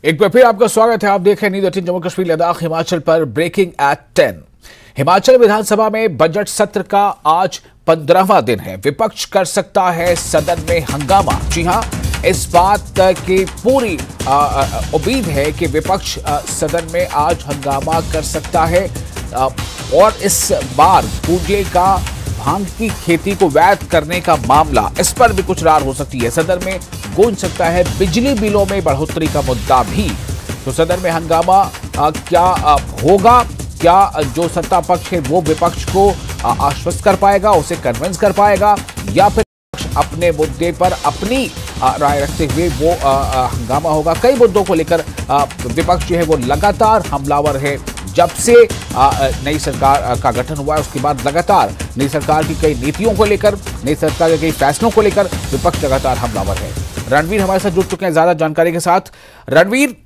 एक बार फिर आपका स्वागत है। आप देख रहे हैं न्यूज़ 18 जम्मू कश्मीर लद्दाख हिमाचल पर ब्रेकिंग एट 10। हिमाचल विधानसभा में बजट सत्र का आज 15वां दिन है। विपक्ष कर सकता है सदन में हंगामा। जी हां, इस बात की पूरी उम्मीद है कि विपक्ष सदन में आज हंगामा कर सकता है और इस बार पूंजी का भांग की खेती को वैध करने का मामला, इस पर भी कुछ रार हो सकती है। सदन में गूंज सकता है बिजली बिलों में बढ़ोतरी का मुद्दा भी। तो सदन में हंगामा क्या होगा? क्या जो सत्ता पक्ष है वो विपक्ष को आश्वस्त कर पाएगा, उसे कन्विंस कर पाएगा, या फिर अपने मुद्दे पर अपनी राय रखते हुए वो हंगामा होगा? कई मुद्दों को लेकर विपक्ष जो है वो लगातार हमलावर है। जब से नई सरकार का गठन हुआ है उसके बाद लगातार नई सरकार की कई नीतियों को लेकर, नई सरकार के कई फैसलों को लेकर विपक्ष लगातार हमलावर है। रणवीर हमारे साथ जुड़ चुके हैं ज्यादा जानकारी के साथ। रणवीर,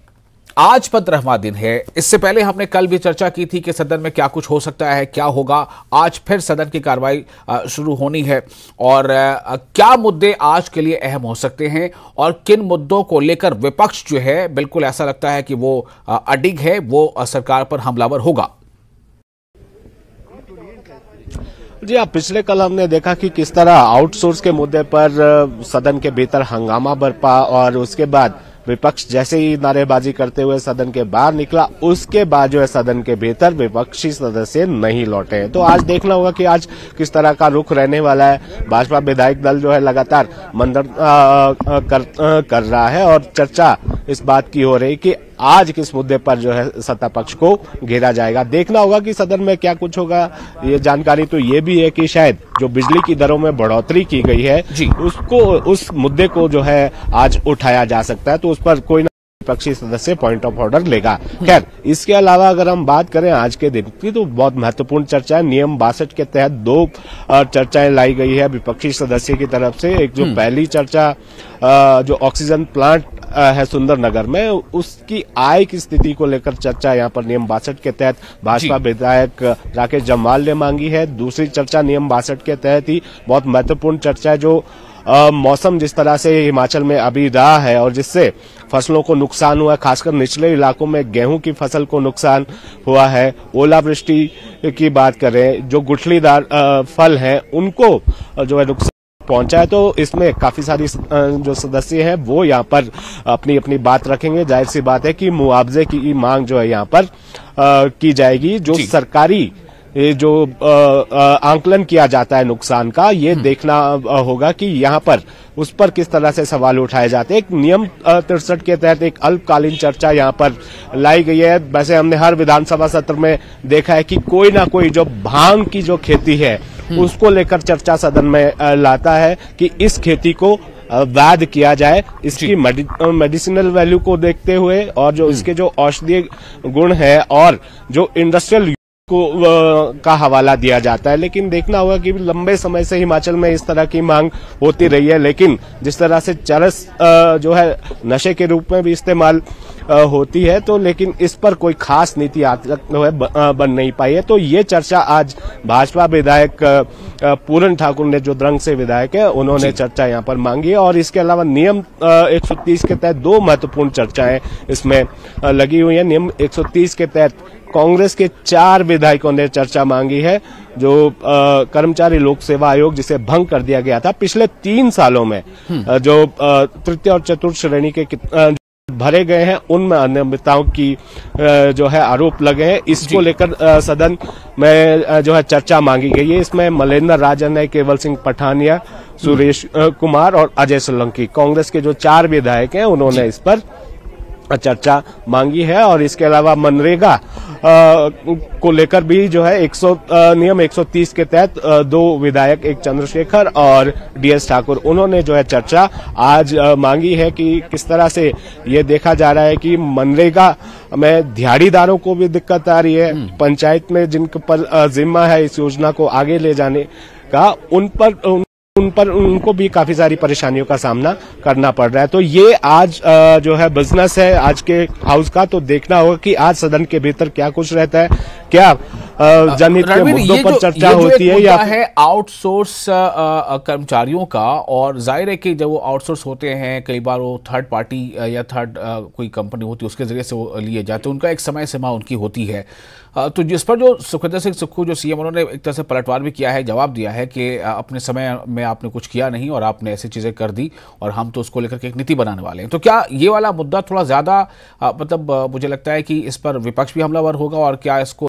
आज 15वां दिन है। इससे पहले हमने कल भी चर्चा की थी कि सदन में क्या कुछ हो सकता है, क्या होगा। आज फिर सदन की कार्रवाई शुरू होनी है और क्या मुद्दे आज के लिए अहम हो सकते हैं और किन मुद्दों को लेकर विपक्ष जो है बिल्कुल ऐसा लगता है कि वो अडिग है, वो सरकार पर हमलावर होगा? जी हाँ, पिछले कल हमने देखा कि किस तरह आउटसोर्स के मुद्दे पर सदन के भीतर हंगामा बरपा और उसके बाद विपक्ष जैसे ही नारेबाजी करते हुए सदन के बाहर निकला, उसके बाद जो है सदन के भीतर विपक्षी सदस्य नहीं लौटे। तो आज देखना होगा कि आज किस तरह का रुख रहने वाला है। भाजपा विधायक दल जो है लगातार मंथन कर रहा है और चर्चा इस बात की हो रही कि आज किस मुद्दे पर जो है सत्ता पक्ष को घेरा जाएगा। देखना होगा कि सदन में क्या कुछ होगा। ये जानकारी तो ये भी है कि शायद जो बिजली की दरों में बढ़ोतरी की गई है उसको, उस मुद्दे को जो है आज उठाया जा सकता है, तो उस पर कोई विपक्षी सदस्य पॉइंट ऑफ ऑर्डर लेगा। खैर, इसके अलावा अगर हम बात करें आज के दिन की, तो बहुत महत्वपूर्ण चर्चा है। नियम 62 के तहत 2 चर्चाएं लाई गई है विपक्षी सदस्य की तरफ से। एक जो पहली चर्चा जो ऑक्सीजन प्लांट है सुंदरनगर में, उसकी आय की स्थिति को लेकर चर्चा यहाँ पर नियम 62 के तहत भाजपा विधायक राकेश जम्वाल ने मांगी है। दूसरी चर्चा नियम 62 के तहत ही बहुत महत्वपूर्ण चर्चा है, जो मौसम जिस तरह से हिमाचल में अभी रहा है और जिससे फसलों को नुकसान हुआ है, खासकर निचले इलाकों में गेहूं की फसल को नुकसान हुआ है। ओलावृष्टि की बात करें, जो गुठलीदार फल हैं उनको जो है नुकसान पहुंचा है। तो इसमें काफी सारी जो सदस्य हैं वो यहाँ पर अपनी अपनी बात रखेंगे। जाहिर सी बात है कि मुआवजे की मांग जो है यहाँ पर की जाएगी। जो सरकारी जो आंकलन किया जाता है नुकसान का, ये देखना होगा कि यहाँ पर उस पर किस तरह से सवाल उठाए जाते हैं। एक नियम 63 के तहत एक अल्पकालीन चर्चा यहाँ पर लाई गई है। वैसे हमने हर विधानसभा सत्र में देखा है कि कोई ना कोई जो भांग की जो खेती है उसको लेकर चर्चा सदन में लाता है कि इस खेती को वैध किया जाए। इसकी मेडिसिनल वैल्यू को देखते हुए और जो इसके जो औषधीय गुण है और जो इंडस्ट्रियल को का हवाला दिया जाता है। लेकिन देखना होगा कि लंबे समय से हिमाचल में इस तरह की मांग होती रही है, लेकिन जिस तरह से चरस जो है नशे के रूप में भी इस्तेमाल होती है, तो लेकिन इस पर कोई खास नीति आज तक जो है बन नहीं पाई है। तो ये चर्चा आज भाजपा विधायक पूरन ठाकुर ने, जो द्रंग से विधायक है, उन्होंने चर्चा यहाँ पर मांगी है। और इसके अलावा नियम 130 के तहत 2 महत्वपूर्ण चर्चाएं इसमें लगी हुई है। नियम 130 के तहत कांग्रेस के 4 विधायकों ने चर्चा मांगी है। जो कर्मचारी लोक सेवा आयोग जिसे भंग कर दिया गया था पिछले 3 सालों में, जो तृतीय और चतुर्थ श्रेणी के भरे गए हैं, उनमें अनियमितताओं की जो है आरोप लगे हैं। इसको लेकर सदन में जो है चर्चा मांगी गई है। इसमें मलेंद्र राजन है, केवल सिंह पठानिया, सुरेश कुमार और अजय सोलंकी, कांग्रेस के जो 4 विधायक हैं, उन्होंने इस पर चर्चा मांगी है। और इसके अलावा मनरेगा को लेकर भी जो है नियम 130 के तहत 2 विधायक, एक चंद्रशेखर और डीएस ठाकुर, उन्होंने जो है चर्चा आज मांगी है कि किस तरह से ये देखा जा रहा है कि मनरेगा में दिहाड़ीदारों को भी दिक्कत आ रही है। पंचायत में जिन पर जिम्मा है इस योजना को आगे ले जाने का, उनको भी काफी सारी परेशानियों का सामना करना पड़ रहा है। तो ये आज जो है बिजनेस है आज के हाउस का। तो देखना होगा कि आज सदन के भीतर क्या कुछ रहता है। क्या जनहित के मुद्दों पर चर्चा होती है या है आउटसोर्स कर्मचारियों का। और जाहिर है कि जब वो आउटसोर्स होते हैं कई बार वो थर्ड पार्टी या थर्ड कोई कंपनी होती है उसके जरिए से वो लिए जाते हैं, उनका एक समय सीमा उनकी होती है। तो जिस पर जो सुखविंदर सिंह सुक्खू जो सीएम उन्होंने एक तरह से पलटवार भी किया है, जवाब दिया है कि अपने समय में आपने कुछ किया नहीं और आपने ऐसी चीज़ें कर दी और हम तो उसको लेकर के एक नीति बनाने वाले हैं। तो क्या ये वाला मुद्दा थोड़ा ज़्यादा मतलब मुझे लगता है कि इस पर विपक्ष भी हमलावर होगा और क्या इसको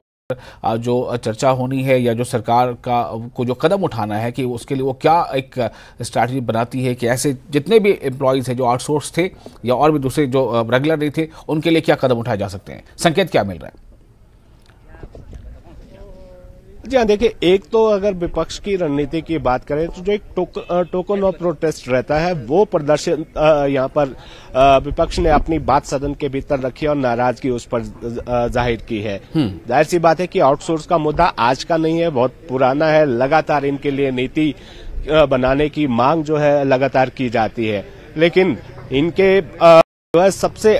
जो चर्चा होनी है या जो सरकार का को जो कदम उठाना है कि उसके लिए वो क्या एक स्ट्रैटेजी बनाती है कि ऐसे जितने भी एम्प्लॉयज़ हैं जो आउटसोर्स थे या और भी दूसरे जो रेगुलर नहीं थे उनके लिए क्या कदम उठाए जा सकते हैं, संकेत क्या मिल रहा है? जी हाँ, देखिए, एक तो अगर विपक्ष की रणनीति की बात करें तो जो एक टोकन ऑफ प्रोटेस्ट रहता है वो प्रदर्शन यहाँ पर विपक्ष ने अपनी बात सदन के भीतर रखी और नाराजगी उस पर जाहिर की है। जाहिर सी बात है कि आउटसोर्स का मुद्दा आज का नहीं है, बहुत पुराना है। लगातार इनके लिए नीति बनाने की मांग जो है लगातार की जाती है, लेकिन इनके सबसे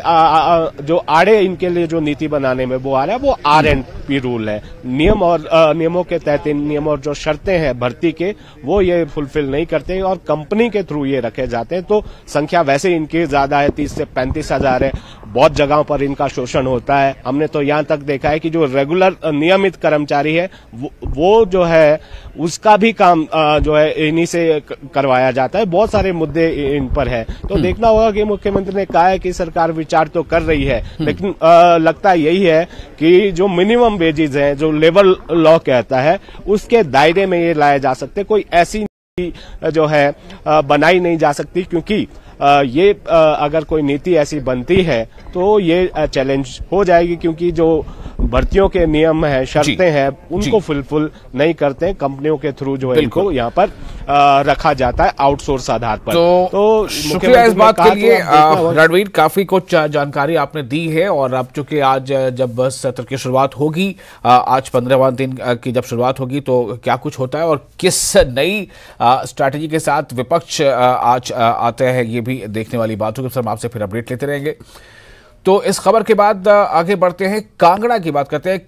जो आड़े इनके लिए जो नीति बनाने में वो आ रहा है वो R&P रूल है। नियम और नियमों के तहत नियम और जो शर्तें हैं भर्ती के वो ये फुलफिल नहीं करते और कंपनी के थ्रू ये रखे जाते हैं। तो संख्या वैसे इनकी ज्यादा है, 30 से 35 हजार है। बहुत जगहों पर इनका शोषण होता है। हमने तो यहाँ तक देखा है कि जो रेगुलर नियमित कर्मचारी है वो जो है उसका भी काम जो है इन्हीं से करवाया जाता है। बहुत सारे मुद्दे इन पर है। तो देखना होगा कि मुख्यमंत्री ने कहा है कि सरकार विचार तो कर रही है, लेकिन लगता यही है कि जो मिनिमम वेजेस हैं, जो लेबर लॉ कहता है, उसके दायरे में ये लाया जा सकते। कोई ऐसी नीति जो है बनाई नहीं जा सकती, क्योंकि ये अगर कोई नीति ऐसी बनती है तो ये चैलेंज हो जाएगी, क्योंकि जो भर्तियों के नियम हैं, शर्तें हैं, उनको फुलफिल नहीं करते कंपनियों के थ्रू जो है इनको यहाँ पर रखा जाता है आउटसोर्स आधार पर। तो शुक्रिया इस बात के लिए रणवीर, काफी कुछ जानकारी आपने दी है। और अब चूंकि आज जब सत्र की शुरुआत होगी, आज 15वां दिन की जब शुरुआत होगी, तो क्या कुछ होता है और किस नई स्ट्रैटेजी के साथ विपक्ष आज आते हैं, ये भी देखने वाली बात होगी। हम आपसे फिर अपडेट लेते रहेंगे। तो इस खबर के बाद आगे बढ़ते हैं, कांगड़ा की बात करते हैं।